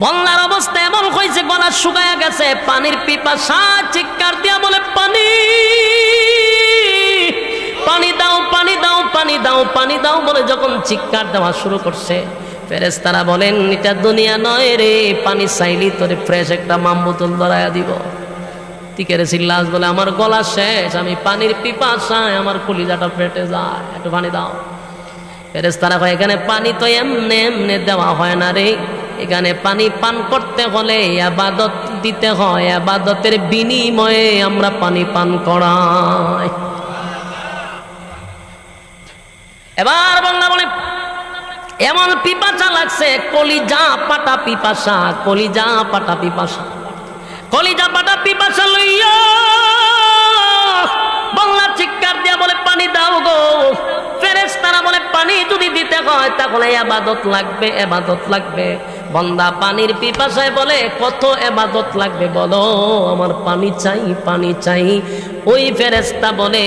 বন্যার অবস্থা এমন হয়েছে, গলা শুকায়া গেছে, পানির পিপাসা, চিৎকার দিয়া বলে পানি, পানি দাও, পানি দাও, পানি দাও, পানি দাও বলে যখন চিৎকার দেওয়া শুরু করছে, ফেরেশতারা বলেন এটা দুনিয়া নয় রে, পানি চাইলি তোরে ফ্রেশ একটা মামবোতল ধরাইয়া দিব। টিকের চিল্লাস বলে আমার গলা শেষ, আমি পানির পিপাসায় আমার কলিজাটা ফেটে যায়, একটু পানি দাও। ফেরেশতারা কয় এখানে পানি তো এমনে এমনে দেওয়া হয় না রে, এখানে পানি পান করতে হলে ইবাদত দিতে হয়, ইবাদতের বিনিময়ে আমরা পানি পান করাই। এবার বাংলা বলে এমন পিপাসা লাগছে, কলিজা পাটা পিপাসা, কলিজা পাটা পিপাসা, কলিজা পাটা পিপাসা লইয়া বাংলা চিৎকার দিয়া বলে পানি দাও গো। ফেরেশতারা বলে পানি যদি দিতে হয় তাহলে ইবাদত লাগবে, ইবাদত লাগবে। বান্দা পানির পিপাসায় বলে কত ইবাদত লাগবে বলো, আমার পানি চাই, পানি চাই। ওই ফেরেশতা বলে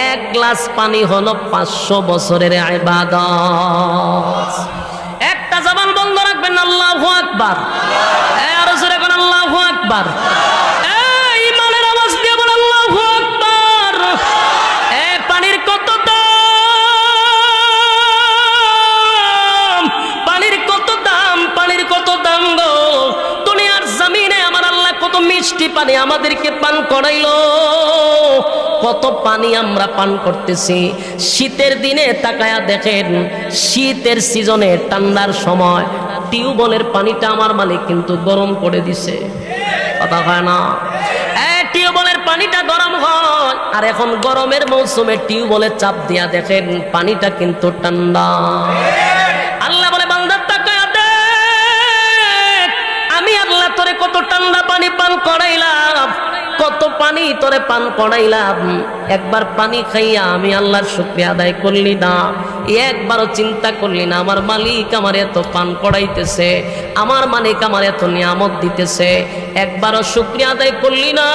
এক গ্লাস পানি হলো 500 বছরের ইবাদত। একটা জবান বন্ধ রাখবেন, আল্লাহু আকবার। আর জোরে কোন আল্লাহু আকবার। এই ইমানের আওয়াজ দিয়ে বল আল্লাহু আকবার। এই পানির কত দাম, পানির কত দাম, পানির কত দাম গো। দুনিয়ার জমিনে আমার আল্লাহ কত মিষ্টি পানি আমাদেরকে পান করাইলো, কত পানি আমরা পান করতেছি। শীতের দিনে তাকায়া দেখেন, শীতের সিজনে ঠান্ডার সময় টিউবওয়েলের পানিটা আমার মালিক কিন্তু গরম করে দিছে, কথা হয় না? টিউবওয়েলের পানিটা গরম হয়, আর এখন গরমের মৌসুমে টিউবওয়েলের চাপ দিয়া দেখেন পানিটা কিন্তু ঠান্ডা। আল্লাহ বলে বান্দা তাকায়া দেখ, আমি আল্লাহ তোরে কত ঠান্ডা পানি পান করাইলাম, কত পানি তোরে পান করাইলাম। একবার পানি খাইয়া আমি আল্লাহর শুকরিয়া আদায় করলি না, একবারও চিন্তা করলি না আমার মালিক আমার এত পান করাইতেছে, আমার মালিক আমার এত নিয়ামত দিতেছে, একবারও শুকরিয়া আদায় করলি না।